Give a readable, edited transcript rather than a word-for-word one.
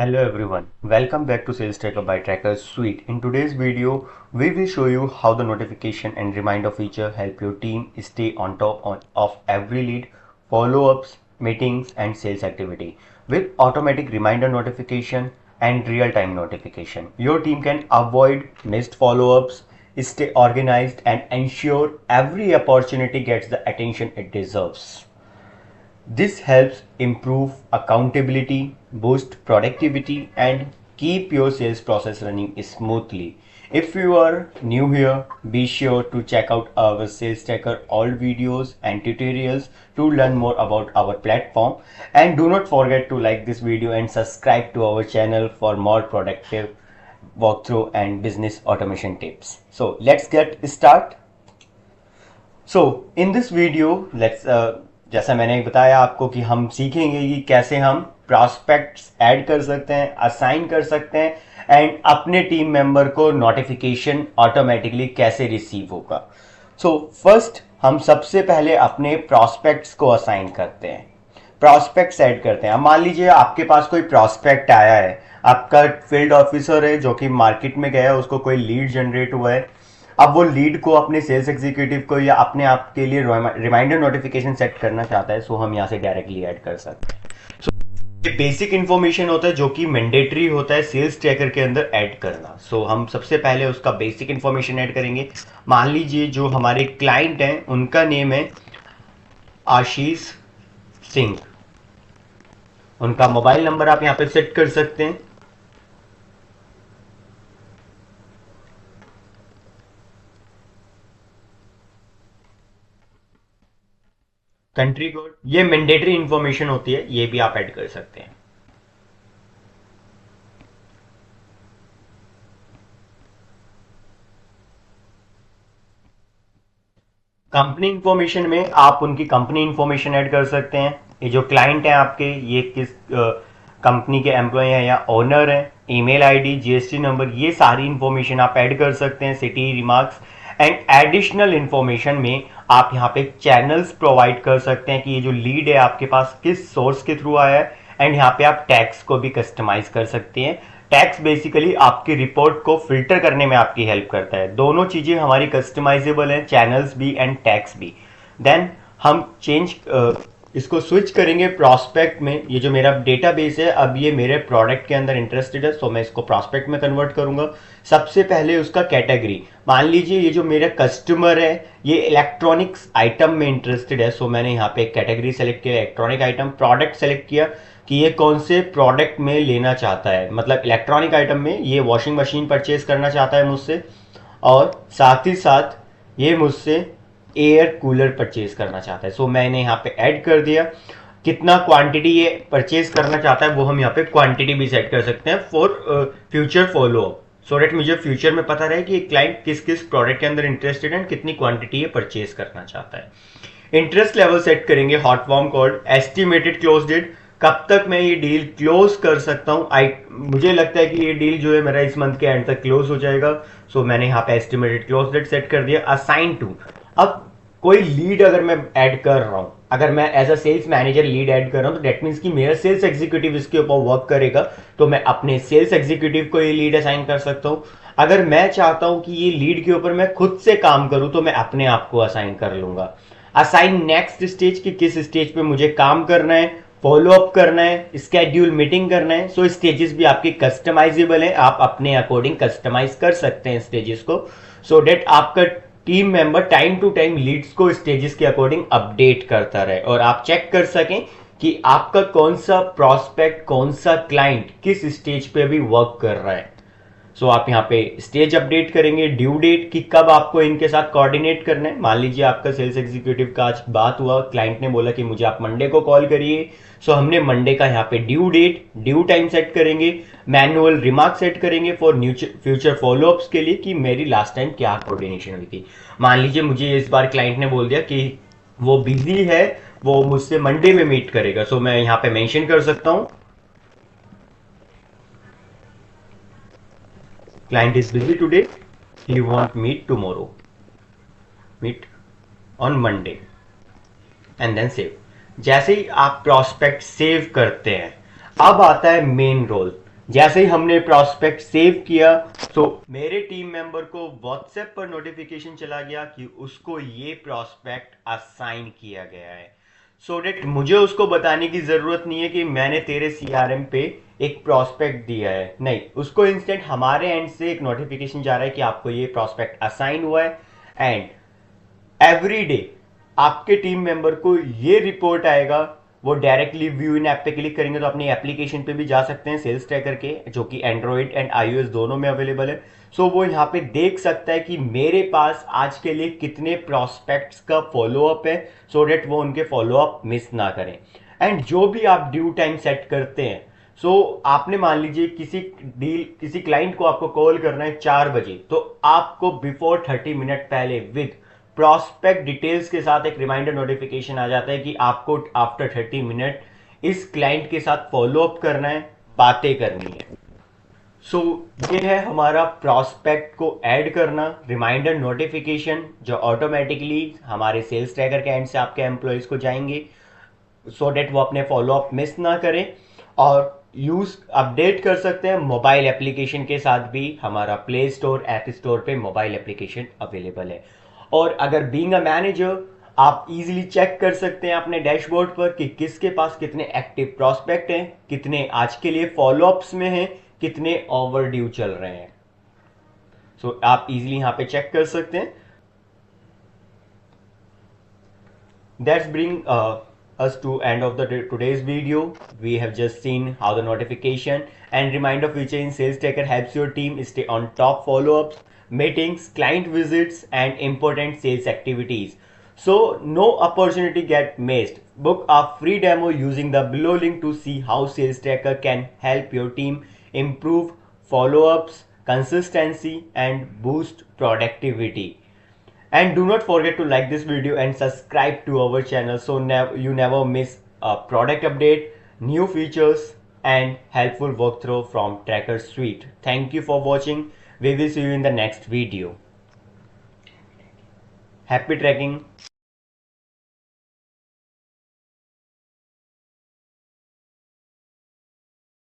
Hello everyone, welcome back to Sales Tracker by Tracker Suite. In today's video, we will show you how the notification and reminder feature help your team stay on top of every lead, follow-ups, meetings and sales activity. With automatic reminder notification and real-time notification, your team can avoid missed follow-ups, stay organized and ensure every opportunity gets the attention it deserves. This helps improve accountability, boost productivity, and keep your sales process running smoothly. If you are new here, be sure to check out our Sales Tracker old videos and tutorials to learn more about our platform. And do not forget to like this video and subscribe to our channel for more productive walkthrough and business automation tips. So let's get started. In this video, जैसा मैंने बताया आपको कि हम सीखेंगे कि कैसे हम प्रॉस्पेक्ट्स ऐड कर सकते हैं, असाइन कर सकते हैं एंड अपने टीम मेंबर को नोटिफिकेशन ऑटोमेटिकली कैसे रिसीव होगा। फर्स्ट हम सबसे पहले अपने प्रॉस्पेक्ट्स को असाइन करते हैं, प्रॉस्पेक्ट्स ऐड करते हैं। अब मान लीजिए आपके पास कोई प्रॉस्पेक्ट आया है, आपका फील्ड ऑफिसर है जो कि मार्केट में गया है, उसको कोई लीड जनरेट हुआ है। अब वो लीड को अपने सेल्स एग्जीक्यूटिव को या अपने आप के लिए रिमाइंडर नोटिफिकेशन सेट करना चाहता है, हम यहाँ से डायरेक्टली ऐड कर सकते हैं। ये बेसिक इंफॉर्मेशन होता है जो कि मैंडेटरी होता है सेल्स ट्रैकर के अंदर ऐड करना। हम सबसे पहले उसका बेसिक इंफॉर्मेशन ऐड करेंगे। मान लीजिए जो हमारे क्लाइंट हैं उनका नेम है आशीष सिंह, उनका मोबाइल नंबर आप यहाँ पे सेट कर सकते हैं। कंट्री कोड, ये मैंडेटरी इंफॉर्मेशन होती है, ये भी आप ऐड कर सकते हैं। कंपनी इंफॉर्मेशन में आप उनकी कंपनी इंफॉर्मेशन ऐड कर सकते हैं। ये जो क्लाइंट है आपके, ये किस कंपनी के एम्प्लॉय हैं या ओनर हैं, ईमेल आईडी, जीएसटी नंबर, ये सारी इंफॉर्मेशन आप ऐड कर सकते हैं। City, remarks and additional information में आप यहाँ पे चैनल्स प्रोवाइड कर सकते हैं कि ये जो लीड है आपके पास किस सोर्स के थ्रू आया है। एंड यहाँ पे आप टैग्स को भी कस्टमाइज कर सकते हैं। टैग्स बेसिकली आपकी रिपोर्ट को फिल्टर करने में आपकी हेल्प करता है। दोनों चीजें हमारी कस्टमाइजेबल हैं, चैनल्स भी एंड टैग्स भी। देन हम इसको स्विच करेंगे प्रॉस्पेक्ट में। ये जो मेरा डेटाबेस है, अब ये मेरे प्रोडक्ट के अंदर इंटरेस्टेड है, मैं इसको प्रॉस्पेक्ट में कन्वर्ट करूंगा। सबसे पहले उसका कैटेगरी, मान लीजिए ये जो मेरा कस्टमर है ये इलेक्ट्रॉनिक्स आइटम में इंटरेस्टेड है, मैंने यहाँ पे कैटेगरी सेलेक्ट किया, इलेक्ट्रॉनिक आइटम। प्रोडक्ट सेलेक्ट किया कि ये कौन से प्रोडक्ट में लेना चाहता है, मतलब इलेक्ट्रॉनिक आइटम में ये वॉशिंग मशीन परचेज करना चाहता है मुझसे, और साथ ही साथ ये मुझसे एयर कूलर परचेज करना चाहता है। मैंने यहाँ पे ऐड कर दिया। कितना क्वांटिटी ये परचेज करना चाहता है वो हम यहाँ पे क्वांटिटी भी सेट कर सकते हैं for future follow up, so that मुझे फ्यूचर में पता रहे कि क्लाइंट किस किस प्रोडक्ट के अंदर इंटरेस्टेड है, कितनी क्वांटिटी ये परचेज करना चाहता है। इंटरेस्ट लेवल सेट करेंगे, hot warm cold, estimated close date, कब तक मैं ये डील क्लोज कर सकता हूँ। मुझे लगता है कि ये डील जो है मेरा इस मंथ के एंड तक क्लोज हो जाएगा, मैंने यहाँ पे एस्टिमेटेड क्लोज डेट सेट कर दिया। असाइन टू, अब कोई लीड अगर मैं ऐड कर रहा हूं, अगर मैं as a sales manager lead add कर रहा हूं, तो डेट मीन्स कि मेरा सेल्स एग्जीक्यूटिव इसके ऊपर वर्क करेगा, तो मैं अपने सेल्स एग्जीक्यूटिव को ये लीड असाइन कर सकता हूं। अगर मैं चाहता हूं कि ये लीड के ऊपर मैं खुद से काम करूं, तो मैं अपने आप को असाइन कर लूंगा। असाइन नेक्स्ट स्टेज की, किस स्टेज पे मुझे काम करना है, फॉलो अप करना है, स्केड्यूल मीटिंग करना है। स्टेजेस भी आपकी कस्टमाइजेबल है, आप अपने अकॉर्डिंग कस्टमाइज कर सकते हैं स्टेजेस को, सो डेट आपका team member time to time leads को स्टेजेस के अकॉर्डिंग अपडेट करता रहे और आप चेक कर सकें कि आपका कौन सा प्रॉस्पेक्ट, कौन सा क्लाइंट किस स्टेज पे अभी वर्क कर रहा है। आप यहाँ पे स्टेज अपडेट करेंगे, ड्यू डेट कि कब आपको इनके साथ कोऑर्डिनेट करना है। मान लीजिए आपका सेल्स एग्जीक्यूटिव का आज बात हुआ, क्लाइंट ने बोला कि मुझे आप मंडे को कॉल करिए, हमने मंडे का यहाँ पे due date, due time set करेंगे, मैनुअल रिमार्क सेट करेंगे फॉर फ्यूचर फॉलोअप्स के लिए कि मेरी लास्ट टाइम क्या कोऑर्डिनेशन हुई थी। मान लीजिए मुझे इस बार क्लाइंट ने बोल दिया कि वो बिजी है, वो मुझसे मंडे में मीट करेगा, मैं यहाँ पे मेंशन कर सकता हूँ client is busy today, he want meet tomorrow, meet on Monday and then save। जैसे ही आप प्रॉस्पेक्ट सेव करते हैं, अब आता है मेन रोल। जैसे ही हमने प्रोस्पेक्ट सेव किया तो मेरे टीम मेंबर को व्हाट्सएप पर नोटिफिकेशन चला गया कि उसको ये प्रोस्पेक्ट असाइन किया गया है। सो डेट मुझे उसको बताने की जरूरत नहीं है कि मैंने तेरे सीआरएम पे एक प्रोस्पेक्ट दिया है, नहीं, उसको इंस्टेंट हमारे एंड से एक नोटिफिकेशन जा रहा है कि आपको ये प्रोस्पेक्ट असाइन हुआ है। एंड एवरी डे आपके टीम मेंबर को ये रिपोर्ट आएगा। वो डायरेक्टली व्यू इन ऐप पे क्लिक करेंगे तो अपनी एप्लीकेशन पे भी जा सकते हैं सेल्स ट्रैकर के, जो कि एंड्रॉइड एंड आईओएस दोनों में अवेलेबल है। सो वो यहाँ पे देख सकता है कि मेरे पास आज के लिए कितने प्रोस्पेक्ट्स का फॉलोअप है, सो डेट वो उनके फॉलोअप मिस ना करें। एंड जो भी आप ड्यू टाइम सेट करते हैं, आपने मान लीजिए किसी क्लाइंट को आपको कॉल करना है 4 बजे, तो आपको बिफोर 30 मिनट पहले विद प्रॉस्पेक्ट डिटेल्स के साथ एक रिमाइंडर नोटिफिकेशन आ जाता है कि आपको आफ्टर 30 मिनट इस क्लाइंट के साथ फॉलोअप करना है, बातें करनी है। ये है हमारा प्रॉस्पेक्ट को ऐड करना, रिमाइंडर नोटिफिकेशन जो ऑटोमेटिकली हमारे सेल्स ट्रैकर के एंड से आपके एम्प्लॉयज को जाएंगे, सो डेट वो अपने फॉलोअप मिस ना करें। और यूज अपडेट कर सकते हैं मोबाइल एप्लीकेशन के साथ भी, हमारा प्ले स्टोर ऐप स्टोर पे मोबाइल एप्लीकेशन अवेलेबल है। और अगर बीइंग अ मैनेजर आप इजीली चेक कर सकते हैं अपने डैशबोर्ड पर कि किसके पास कितने एक्टिव प्रॉस्पेक्ट हैं, कितने आज के लिए फॉलोअप्स में हैं, कितने ओवर ड्यू चल रहे हैं। आप इजीली यहां पे चेक कर सकते हैं। That's bring us to end of today's video. We have just seen how the notification and reminder feature in Sales Tracker helps your team stay on top follow-ups, meetings, client visits, and important sales activities. So no opportunity get missed. Book a free demo using the below link to see how Sales Tracker can help your team improve follow-ups, consistency, and boost productivity. And do not forget to like this video and subscribe to our channel so you never miss a product update, new features, and helpful walkthrough from Tracker Suite. Thank you for watching. We will see you in the next video. Happy tracking.